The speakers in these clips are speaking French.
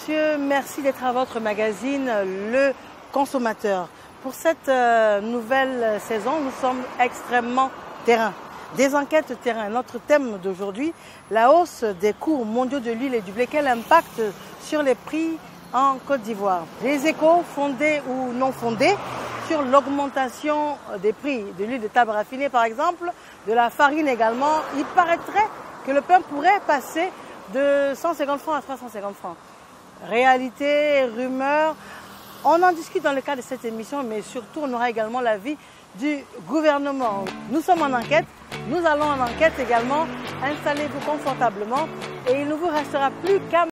messieurs, merci d'être à votre magazine Le Consommateur. Pour cette nouvelle saison, nous sommes extrêmement terrain. Des enquêtes terrain. Notre thème d'aujourd'hui, la hausse des cours mondiaux de l'huile et du blé, quel impact sur les prix en Côte d'Ivoire. Les échos, fondés ou non fondés, sur l'augmentation des prix de l'huile de table raffinée par exemple, de la farine également. Il paraîtrait que le pain pourrait passer de 150 francs à 350 francs. Réalité, rumeur, on en discute dans le cadre de cette émission, mais surtout on aura également l'avis du gouvernement. Nous sommes en enquête, nous allons en enquête également. Installez-vous confortablement et il ne vous restera plus qu'à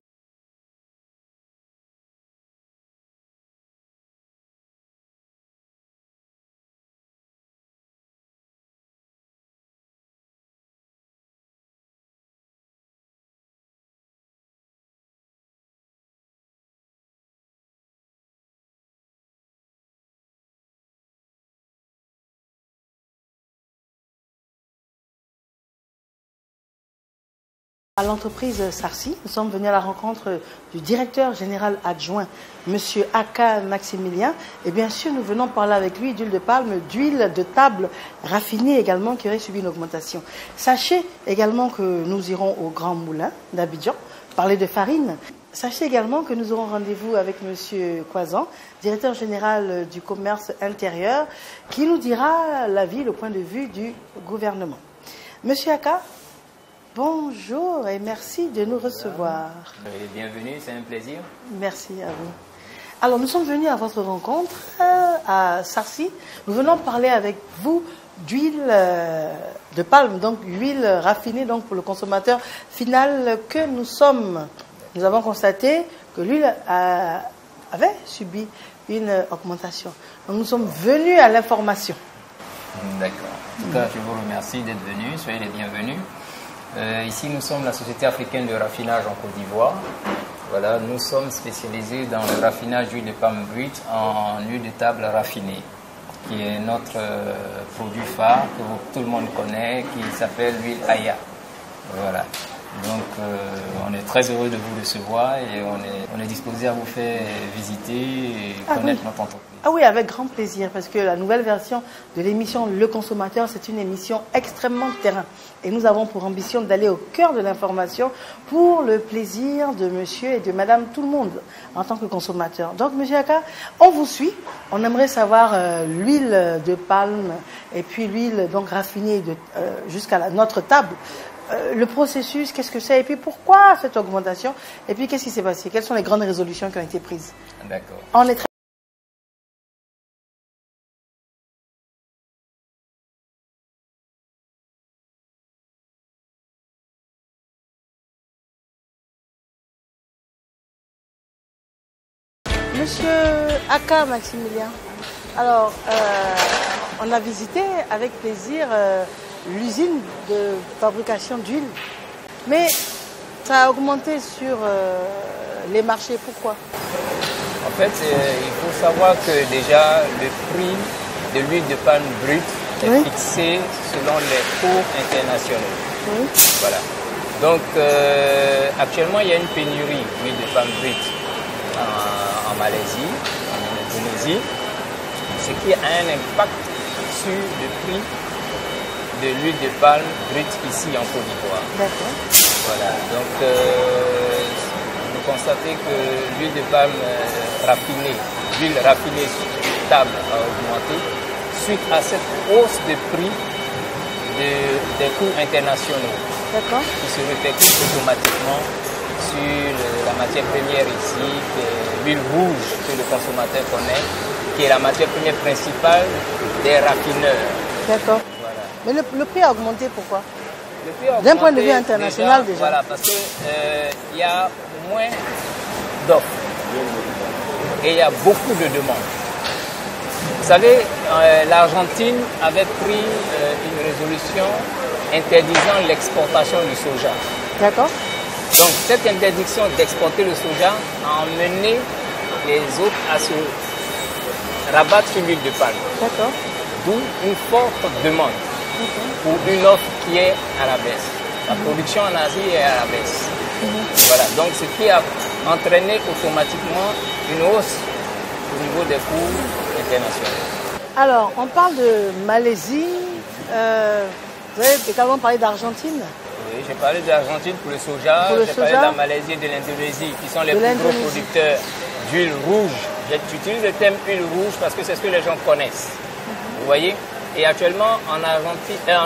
à l'entreprise Sarcy. Nous sommes venus à la rencontre du directeur général adjoint, M. Aka Maximilien. Et bien sûr, nous venons parler avec lui d'huile de palme, d'huile de table raffinée également qui aurait subi une augmentation. Sachez également que nous irons au Grand Moulin d'Abidjan parler de farine. Sachez également que nous aurons rendez-vous avec M. Kwazan, directeur général du commerce intérieur, qui nous dira l'avis, le point de vue du gouvernement. M. Aka, bonjour et merci de nous recevoir. Bienvenue, c'est un plaisir. Merci à vous. Alors, nous sommes venus à votre rencontre à Sarcy. Nous venons parler avec vous d'huile de palme, donc huile raffinée donc pour le consommateur final que nous sommes. Nous avons constaté que l'huile avait subi une augmentation. Donc, nous sommes venus à l'information. D'accord. En tout cas, je vous remercie d'être venus. Soyez les bienvenus. Ici, nous sommes la Société africaine de raffinage en Côte d'Ivoire. Voilà, nous sommes spécialisés dans le raffinage d'huile de palme brute en huile de table raffinée, qui est notre produit phare que tout le monde connaît, qui s'appelle l'huile Aya. Voilà. Donc, on est très heureux de vous recevoir et on est disposé à vous faire visiter et connaître notre entreprise. Ah oui, avec grand plaisir, parce que la nouvelle version de l'émission Le Consommateur, c'est une émission extrêmement terrain. Et nous avons pour ambition d'aller au cœur de l'information pour le plaisir de monsieur et de madame tout le monde en tant que consommateur. Donc, monsieur Aka, on vous suit. On aimerait savoir l'huile de palme et puis l'huile donc raffinée jusqu'à notre table. Le processus, qu'est-ce que c'est et puis pourquoi cette augmentation et puis qu'est-ce qui s'est passé? Quelles sont les grandes résolutions qui ont été prises? D'accord. On est très... Monsieur Aka Maximilien, alors on a visité avec plaisir l'usine de fabrication d'huile, mais ça a augmenté sur les marchés. Pourquoi? En fait, il faut savoir que déjà le prix de l'huile de palme brute est fixé selon les cours internationaux. Oui. Voilà. Donc actuellement, il y a une pénurie d'huile de palme brute en Malaisie, en Indonésie, ce qui a un impact sur le prix de l'huile de palme brute ici en Côte d'Ivoire. D'accord. Voilà, donc vous constatez que l'huile de palme raffinée, l'huile raffinée table a augmenté suite à cette hausse de prix des coûts internationaux. D'accord. Qui se répercute automatiquement sur la matière première ici, qui est l'huile rouge que le consommateur connaît, qui est la matière première principale des raffineurs. D'accord. Voilà. Mais le prix a augmenté, pourquoi? D'un point de vue international déjà. Voilà, parce qu'il y a moins d'offres et il y a beaucoup de demandes. Vous savez, l'Argentine avait pris une résolution interdisant l'exportation du soja. D'accord. Donc cette interdiction d'exporter le soja a emmené les autres à se rabattre sur l'huile de palme. D'accord. D'où une forte demande pour une offre qui est à la baisse. La production en Asie est à la baisse. Voilà, donc ce qui a entraîner automatiquement une hausse au niveau des cours internationaux. Alors, on parle de Malaisie, vous avez également parlé d'Argentine. Oui, j'ai parlé de l'Argentine pour le soja, j'ai parlé de la Malaisie et de l'Indonésie, qui sont les plus gros producteurs d'huile rouge. J'utilise le terme huile rouge parce que c'est ce que les gens connaissent. Vous voyez? Et actuellement, en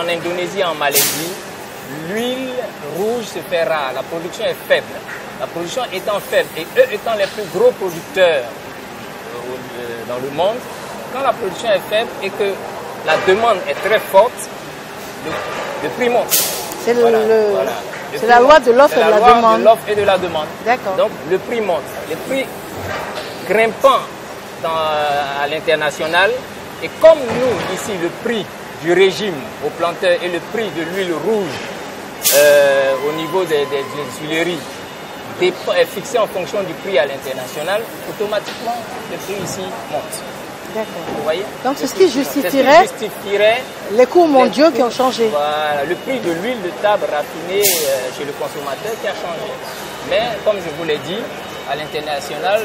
Indonésie et en Malaisie, l'huile rouge se fait rare, la production est faible. La production étant faible et eux étant les plus gros producteurs dans le monde, quand la production est faible et que la demande est très forte, le prix monte. C'est la loi de l'offre et de la demande. De l'offre et de la demande. D'accord. Donc le prix monte. Le prix grimpant à l'international. Et comme nous, ici, le prix du régime au planteur et le prix de l'huile rouge au niveau des huileries est fixé en fonction du prix à l'international, automatiquement, le prix ici monte. D'accord. Vous voyez? Donc c'est ce qui justifierait les cours mondiaux qui ont changé. Voilà, le prix de l'huile de table raffinée chez le consommateur qui a changé. Mais comme je vous l'ai dit, à l'international,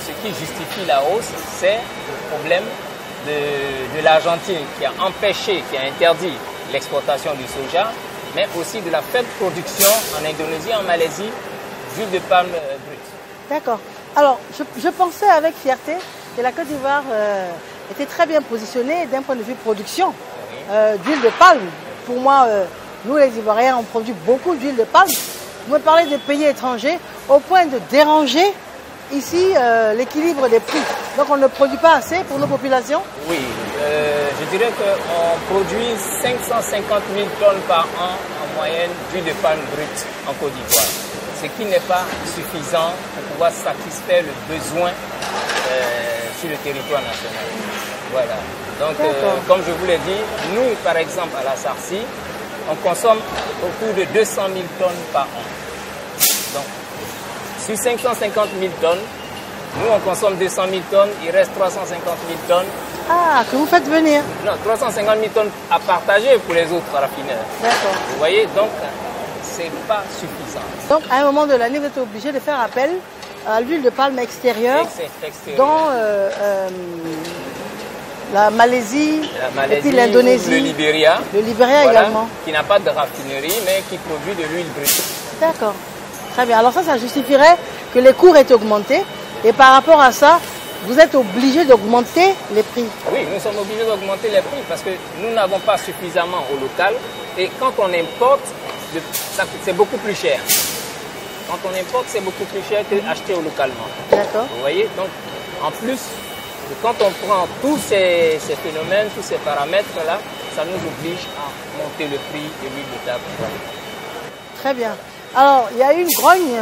ce qui justifie la hausse, c'est le problème de l'Argentine qui a empêché, qui a interdit l'exportation du soja, mais aussi de la faible production en Indonésie et en Malaisie d'huile de palme brute. D'accord. Alors, je pensais avec fierté que la Côte d'Ivoire était très bien positionnée d'un point de vue production d'huile de palme. Pour moi, nous les Ivoiriens, on produit beaucoup d'huile de palme. Vous me parlez de pays étrangers au point de déranger ici l'équilibre des prix. Donc on ne produit pas assez pour nos populations? Oui, je dirais qu'on produit 550 000 tonnes par an en moyenne d'huile de palme brute en Côte d'Ivoire. Ce qui n'est pas suffisant pour pouvoir satisfaire le besoin sur le territoire national. Voilà. Donc, comme je vous l'ai dit, nous, par exemple, à la Sarcy, on consomme autour de 200 000 tonnes par an. Donc, sur 550 000 tonnes, nous, on consomme 200 000 tonnes, il reste 350 000 tonnes. Ah, que vous faites venir? Non, 350 000 tonnes à partager pour les autres raffineurs. D'accord. Vous voyez, donc, c'est pas suffisant. Donc, à un moment de l'année, vous êtes obligé de faire appel à l'huile de palme extérieure, dans la Malaisie, et puis l'Indonésie, le Libéria, voilà, également, qui n'a pas de raffinerie, mais qui produit de l'huile brute. D'accord. Très bien. Alors ça justifierait que les cours aient augmenté. Et par rapport à ça, vous êtes obligé d'augmenter les prix. Oui, nous sommes obligés d'augmenter les prix parce que nous n'avons pas suffisamment au local. Et quand on importe, c'est beaucoup plus cher. Quand on importe, c'est beaucoup plus cher que acheter localement. D'accord. Vous voyez? Donc, en plus, quand on prend tous ces phénomènes, tous ces paramètres-là, ça nous oblige à monter le prix de l'huile de table. Très bien. Alors, il y a eu une grogne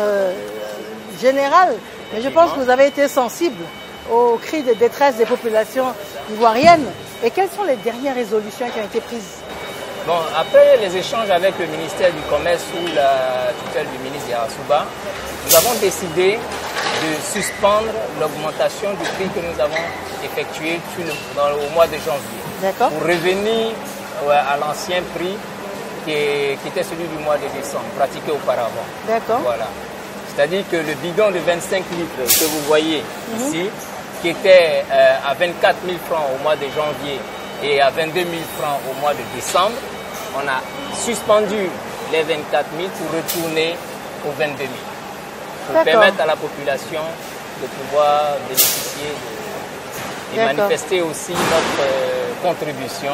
générale, mais je pense que vous avez été sensible aux cris de détresse des populations ivoiriennes. Et quelles sont les dernières résolutions qui ont été prises? Bon, après les échanges avec le ministère du Commerce sous la tutelle du ministre Yarasuba, nous avons décidé de suspendre l'augmentation du prix que nous avons effectué au mois de janvier. D'accord. Pour revenir à l'ancien prix qui était celui du mois de décembre, pratiqué auparavant. D'accord. Voilà. C'est-à-dire que le bidon de 25 litres que vous voyez ici, qui était à 24 000 francs au mois de janvier et à 22 000 francs au mois de décembre, on a suspendu les 24 000 pour retourner aux 22 000. Pour permettre à la population de pouvoir bénéficier et manifester aussi notre contribution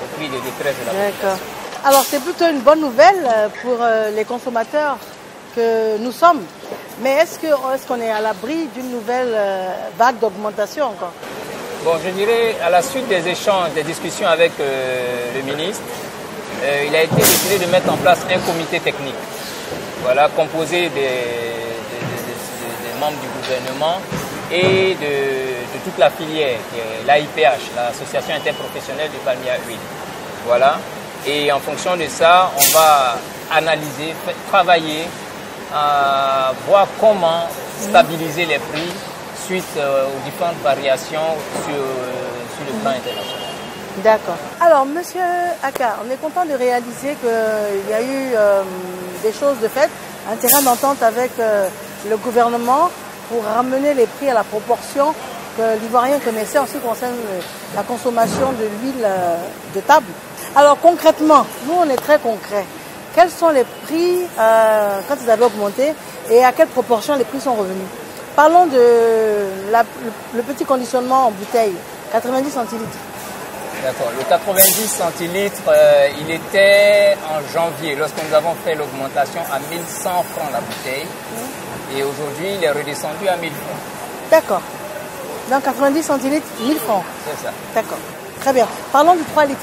au prix de détresse de la population. Alors c'est plutôt une bonne nouvelle pour les consommateurs que nous sommes. Mais est-ce qu'on est à l'abri d'une nouvelle vague d'augmentation encore? Bon, je dirais, à la suite des échanges, des discussions avec le ministre, il a été décidé de mettre en place un comité technique, voilà, composé des membres du gouvernement et de toute la filière, l'AIPH, l'Association interprofessionnelle du palmier à huile. Voilà. Et en fonction de ça, on va analyser, travailler, voir comment stabiliser les prix suite aux différentes variations sur le plan international. D'accord. Alors, Monsieur Aka, on est content de réaliser qu'il y a eu des choses de fait, un terrain d'entente avec le gouvernement pour ramener les prix à la proportion que l'Ivoirien connaissait en ce qui concerne la consommation de l'huile de table. Alors concrètement, nous on est très concret. Quels sont les prix quand ils avaient augmenté et à quelle proportion les prix sont revenus? Parlons de le petit conditionnement en bouteille, 90 centilitres. D'accord. Le 90 centilitres, il était en janvier, lorsque nous avons fait l'augmentation à 1100 francs la bouteille. Et aujourd'hui, il est redescendu à 1000 francs. D'accord. Donc 90 centilitres, 1000 francs. C'est ça. D'accord. Très bien. Parlons du 3 litres.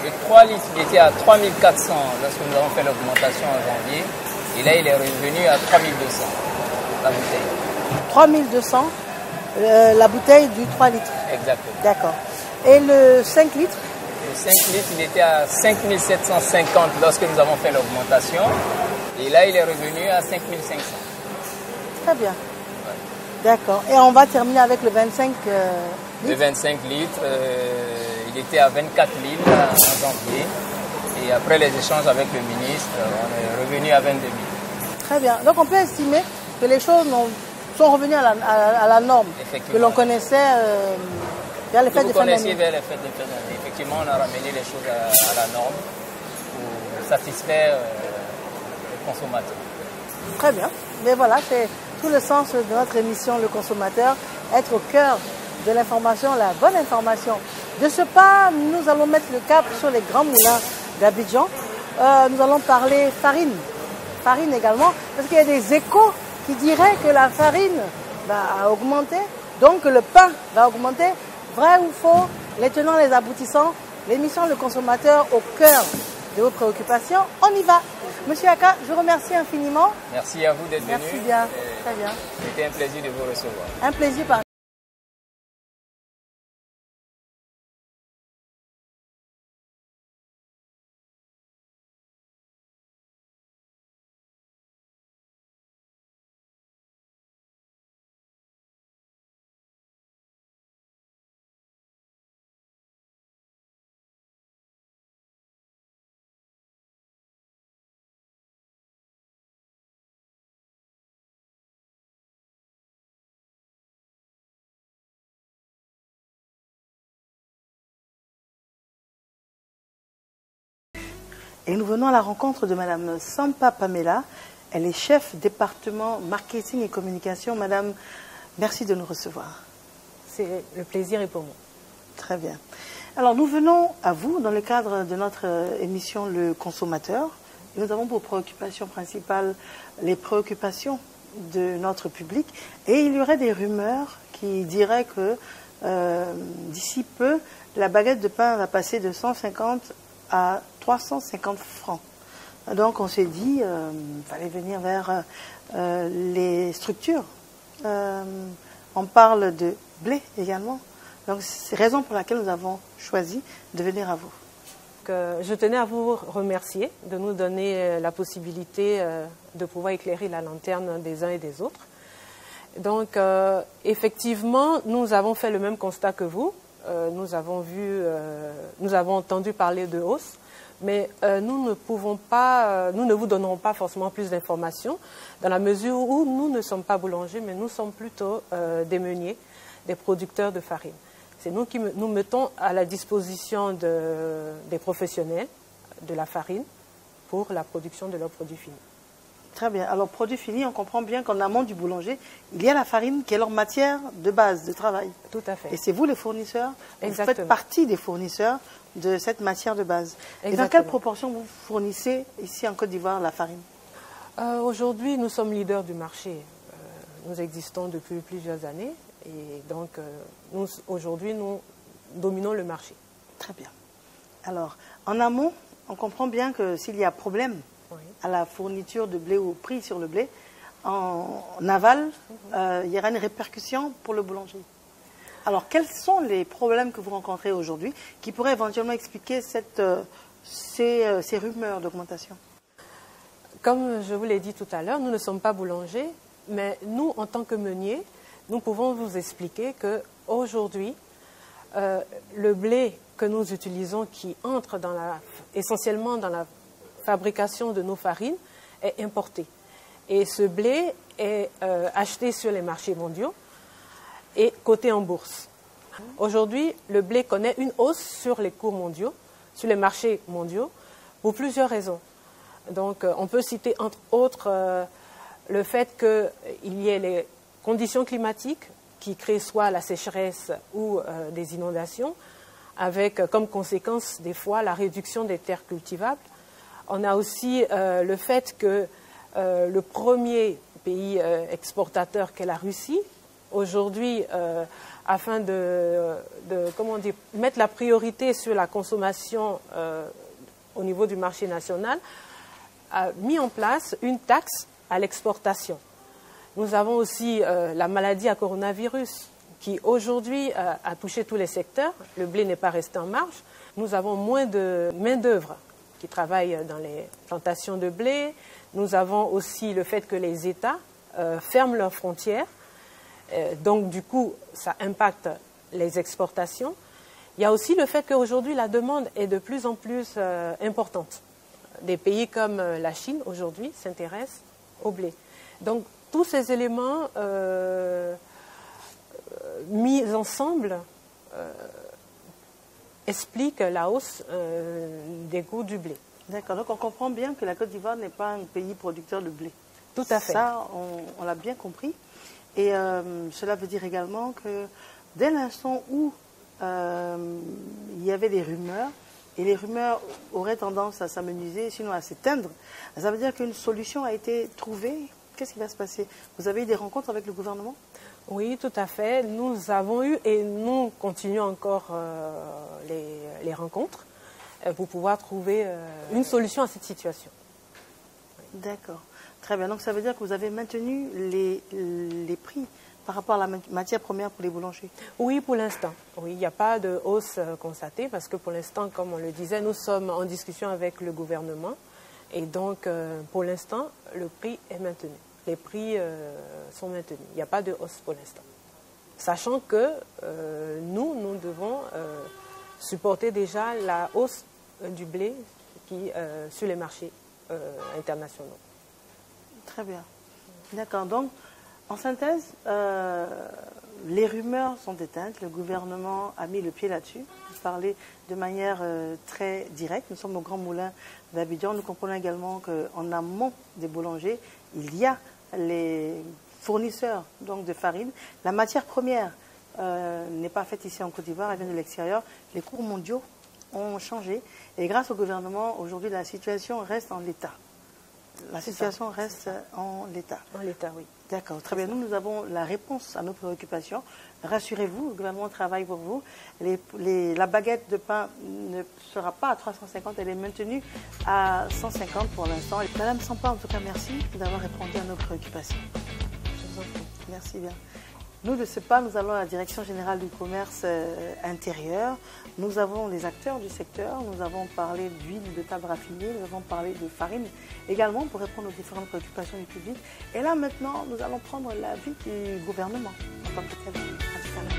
Le 3 litres, il était à 3400 lorsque nous avons fait l'augmentation en janvier. Et là, il est revenu à 3200 la bouteille. 3200 la bouteille du 3 litres. Exactement. D'accord. Et le 5 litres? Le 5 litres, il était à 5750 lorsque nous avons fait l'augmentation. Et là, il est revenu à 5500. Très bien. D'accord. Et on va terminer avec le 25 litres. Le 25 litres, il était à 24 000 en janvier. Et après les échanges avec le ministre, on est revenu à 22 000. Très bien. Donc on peut estimer que les choses sont revenues à la norme que l'on connaissait vers les fêtes de fin d'année. Vers les fêtes de fin d'année. Effectivement, on a ramené les choses à la norme pour satisfaire les consommateurs. Très bien. Mais voilà, c'est tout le sens de notre émission Le Consommateur, être au cœur de l'information, la bonne information. De ce pas, nous allons mettre le cap sur les grands moulins d'Abidjan. Nous allons parler farine. Farine également, parce qu'il y a des échos qui diraient que la farine va augmenter, donc le pain va augmenter. Vrai ou faux, les tenants, les aboutissants, l'émission Le Consommateur au cœur de vos préoccupations, on y va. Monsieur Aka, je vous remercie infiniment. Merci à vous d'être venu. Merci bien, très bien. C'était un plaisir de vous recevoir. Un plaisir par Et nous venons à la rencontre de Madame Sampa Pamela. Elle est chef département marketing et communication. Madame, merci de nous recevoir. C'est le plaisir est pour moi. Très bien. Alors nous venons à vous dans le cadre de notre émission Le Consommateur. Nous avons pour préoccupation principale les préoccupations de notre public. Et il y aurait des rumeurs qui diraient que d'ici peu, la baguette de pain va passer de 150 à 350 francs. Donc on s'est dit, il fallait venir vers les structures. On parle de blé également. Donc c'est la raison pour laquelle nous avons choisi de venir à vous. Je tenais à vous remercier de nous donner la possibilité de pouvoir éclairer la lanterne des uns et des autres. Donc effectivement, nous avons fait le même constat que vous. Nous avons entendu parler de hausse, mais nous ne vous donnerons pas forcément plus d'informations dans la mesure où nous ne sommes pas boulangers, mais nous sommes plutôt des meuniers, des producteurs de farine. C'est nous qui nous mettons à la disposition des professionnels de la farine pour la production de leurs produits finis. Très bien. Alors, produits finis, on comprend bien qu'en amont du boulanger, il y a la farine qui est leur matière de base de travail. Tout à fait. Et c'est vous les fournisseurs. Exactement. Vous faites partie des fournisseurs de cette matière de base. Exactement. Et dans quelle proportion vous fournissez ici en Côte d'Ivoire la farine? Aujourd'hui, nous sommes leaders du marché. Nous existons depuis plusieurs années. Et donc, aujourd'hui, nous dominons le marché. Très bien. Alors, en amont, on comprend bien que s'il y a problème à la fourniture de blé ou au prix sur le blé, en aval, il y aura une répercussion pour le boulanger. Alors, quels sont les problèmes que vous rencontrez aujourd'hui qui pourraient éventuellement expliquer ces rumeurs d'augmentation? Comme je vous l'ai dit tout à l'heure, nous ne sommes pas boulangers, mais nous, en tant que meuniers, nous pouvons vous expliquer qu'aujourd'hui, le blé que nous utilisons, qui entre essentiellement dans la fabrication de nos farines, est importé. Et ce blé est acheté sur les marchés mondiaux et coté en bourse. Aujourd'hui, le blé connaît une hausse sur les cours mondiaux, sur les marchés mondiaux, pour plusieurs raisons. Donc, on peut citer entre autres le fait qu'il y ait les conditions climatiques qui créent soit la sécheresse ou des inondations, avec comme conséquence des fois la réduction des terres cultivables. On a aussi le fait que le premier pays exportateur qu'est la Russie, aujourd'hui, afin de mettre la priorité sur la consommation au niveau du marché national, a mis en place une taxe à l'exportation. Nous avons aussi la maladie à coronavirus qui aujourd'hui a touché tous les secteurs. Le blé n'est pas resté en marge. Nous avons moins de main-d'œuvre qui travaille dans les plantations de blé. Nous avons aussi le fait que les États ferment leurs frontières. Donc, du coup, ça impacte les exportations. Il y a aussi le fait qu'aujourd'hui, la demande est de plus en plus importante. Des pays comme la Chine, aujourd'hui, s'intéressent au blé. Donc, tous ces éléments mis ensemble expliquent la hausse des coûts du blé. D'accord, donc on comprend bien que la Côte d'Ivoire n'est pas un pays producteur de blé. Tout à fait. Ça, on l'a bien compris. Et cela veut dire également que dès l'instant où il y avait des rumeurs, et les rumeurs auraient tendance à s'amenuiser, sinon à s'éteindre, ça veut dire qu'une solution a été trouvée. Qu'est-ce qui va se passer? Vous avez eu des rencontres avec le gouvernement? Oui, tout à fait. Nous avons eu et nous continuons encore les rencontres pour pouvoir trouver une solution à cette situation. D'accord. Très bien. Donc ça veut dire que vous avez maintenu les prix par rapport à la matière première pour les boulangers? Oui, pour l'instant. Oui, il n'y a pas de hausse constatée parce que pour l'instant, comme on le disait, nous sommes en discussion avec le gouvernement et donc pour l'instant, le prix est maintenu. Les prix sont maintenus. Il n'y a pas de hausse pour l'instant. Sachant que nous devons supporter déjà la hausse du blé sur les marchés internationaux. Très bien. D'accord. Donc, en synthèse, les rumeurs sont éteintes. Le gouvernement a mis le pied là-dessus. Vous parlez de manière très directe. Nous sommes au Grand Moulin d'Abidjan. Nous comprenons également qu'en amont des boulangers, il y a les fournisseurs donc, de farine. La matière première n'est pas faite ici en Côte d'Ivoire, elle vient de l'extérieur. Les cours mondiaux ont changé. Et grâce au gouvernement, aujourd'hui, la situation reste en l'état. La situation reste en l'état. En l'état, oui. D'accord, très bien. Nous avons la réponse à nos préoccupations. Rassurez-vous, le gouvernement travaille pour vous. La baguette de pain ne sera pas à 350, elle est maintenue à 150 pour l'instant. Madame Sampa, en tout cas, merci d'avoir répondu à nos préoccupations. Je vous en prie. Merci bien. Nous, de ce pas, nous allons à la Direction générale du commerce intérieur. Nous avons les acteurs du secteur. Nous avons parlé d'huile de table raffinée. Nous avons parlé de farine également pour répondre aux différentes préoccupations du public. Et là, maintenant, nous allons prendre l'avis du gouvernement en tant que tel. À tout à l'heure.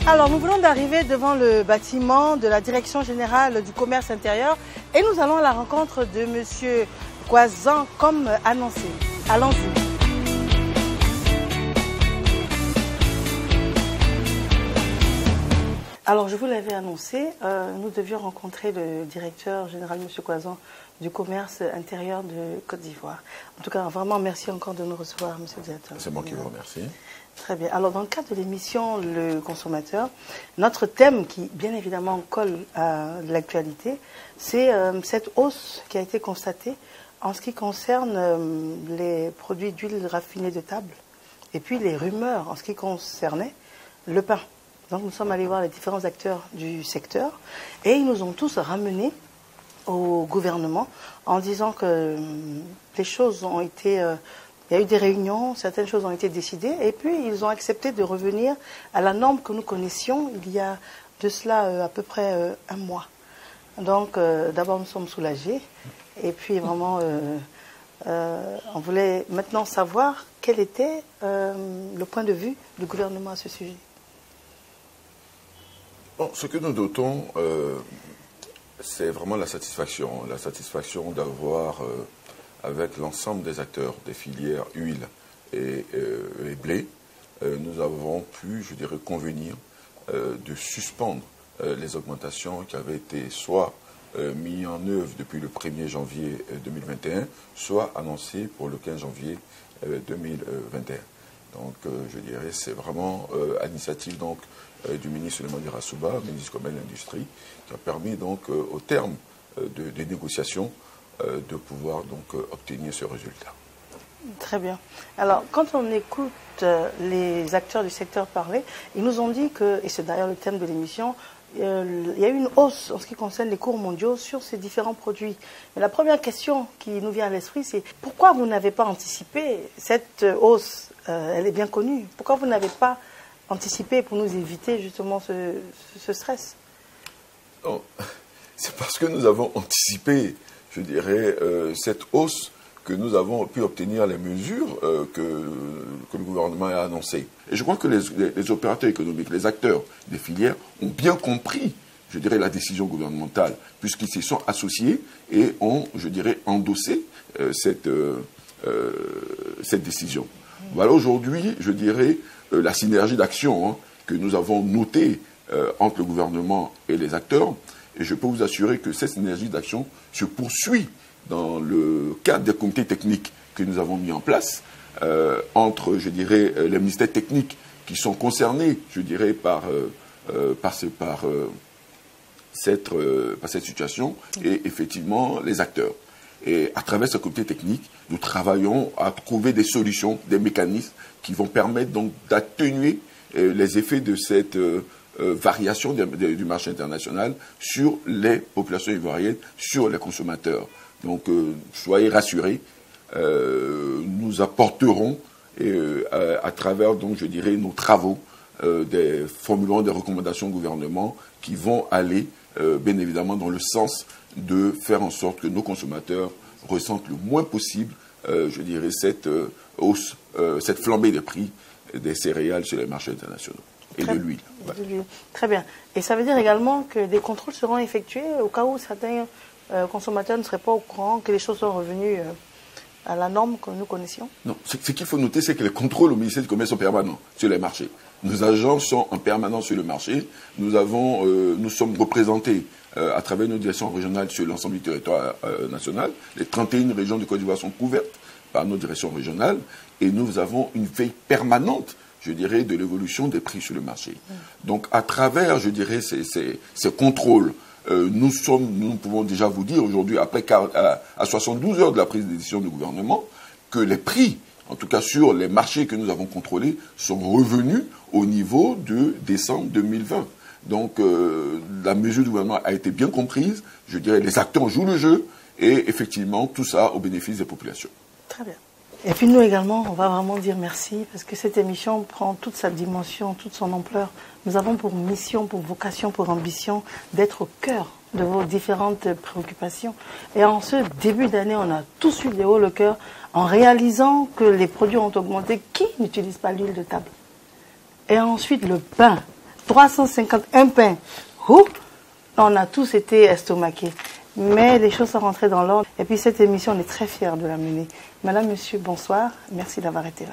Alors, nous venons d'arriver devant le bâtiment de la Direction générale du commerce intérieur et nous allons à la rencontre de M. Kwazan comme annoncé. Allons-y. Alors, je vous l'avais annoncé, nous devions rencontrer le directeur général, M. Kwazan, du commerce intérieur de Côte d'Ivoire. En tout cas, vraiment, merci encore de nous recevoir, M. le directeur. C'est moi qui vous remercie. Très bien. Alors, dans le cadre de l'émission Le Consommateur, notre thème qui, bien évidemment, colle à l'actualité, c'est cette hausse qui a été constatée en ce qui concerne les produits d'huile raffinée de table et puis les rumeurs en ce qui concernait le pain. Donc, nous sommes allés voir les différents acteurs du secteur et ils nous ont tous ramenés au gouvernement en disant que les choses ont été... il y a eu des réunions, certaines choses ont été décidées et puis ils ont accepté de revenir à la norme que nous connaissions il y a de cela à peu près un mois. Donc, d'abord, nous sommes soulagés et puis vraiment, on voulait maintenant savoir quel était le point de vue du gouvernement à ce sujet. Bon, ce que nous notons, C'est vraiment la satisfaction d'avoir, avec l'ensemble des acteurs des filières huile et blé, nous avons pu, je dirais, convenir de suspendre les augmentations qui avaient été soit mises en œuvre depuis le 1er janvier 2021, soit annoncées pour le 15 janvier 2021. Donc, je dirais, c'est vraiment à l'initiative donc du ministre Souleymane Dirasouba, ministre du Commerce et de l'Industrie, qui a permis donc au terme des négociations de pouvoir donc obtenir ce résultat. Très bien. Alors, quand on écoute les acteurs du secteur parler, ils nous ont dit que, et c'est d'ailleurs le thème de l'émission, il y a eu une hausse en ce qui concerne les cours mondiaux sur ces différents produits. Mais la première question qui nous vient à l'esprit, c'est pourquoi vous n'avez pas anticipé cette hausse? Elle est bien connue. Pourquoi vous n'avez pas anticipé pour nous éviter justement ce stress? C'est parce que nous avons anticipé, je dirais, cette hausse que nous avons pu obtenir les mesures que le gouvernement a annoncées. Et je crois que les opérateurs économiques, les acteurs des filières ont bien compris, je dirais, la décision gouvernementale, puisqu'ils s'y sont associés et ont, je dirais, endossé cette décision. Voilà aujourd'hui, je dirais, la synergie d'action que nous avons notée entre le gouvernement et les acteurs. Et je peux vous assurer que cette synergie d'action se poursuit dans le cadre des comités techniques que nous avons mis en place entre, je dirais, les ministères techniques qui sont concernés, je dirais, par cette situation et effectivement les acteurs. Et à travers ce comité technique, nous travaillons à trouver des solutions, des mécanismes qui vont permettre donc d'atténuer les effets de cette variation du marché international sur les populations ivoiriennes, sur les consommateurs. Donc, soyez rassurés, nous apporterons à travers, donc, je dirais, nos travaux, formulerons des recommandations au gouvernement qui vont aller, bien évidemment, dans le sens de faire en sorte que nos consommateurs ressentent le moins possible, je dirais, cette hausse, cette flambée des prix des céréales sur les marchés internationaux et de l'huile. Ouais. Très bien. Et ça veut dire également que des contrôles seront effectués au cas où certains consommateurs ne seraient pas au courant que les choses sont revenues à la norme que nous connaissions? Non, ce qu'il faut noter, c'est que les contrôles au ministère du Commerce sont permanents sur les marchés. Nos agents sont en permanence sur le marché. Nous sommes représentés à travers nos directions régionales sur l'ensemble du territoire national. Les 31 régions du Côte d'Ivoire sont couvertes par nos directions régionales et nous avons une veille permanente, je dirais, de l'évolution des prix sur le marché. Donc, à travers, je dirais, ces contrôles, nous pouvons déjà vous dire aujourd'hui, après à 72 heures de la prise de décision du gouvernement, que les prix, en tout cas sur les marchés que nous avons contrôlés, sont revenus au niveau de décembre 2020. Donc, la mesure du gouvernement a été bien comprise. Je dirais, les acteurs jouent le jeu et effectivement, tout ça au bénéfice des populations. Très bien. Et puis nous également, on va vraiment dire merci parce que cette émission prend toute sa dimension, toute son ampleur. Nous avons pour mission, pour vocation, pour ambition d'être au cœur de vos différentes préoccupations. Et en ce début d'année, on a tous eu des hauts le cœur en réalisant que les produits ont augmenté. Qui n'utilise pas l'huile de table? Et ensuite, le pain. 351 pains. On a tous été estomaqués. Mais les choses sont rentrées dans l'ordre. Et puis cette émission, on est très fiers de la mener. Madame, monsieur, bonsoir. Merci d'avoir été là.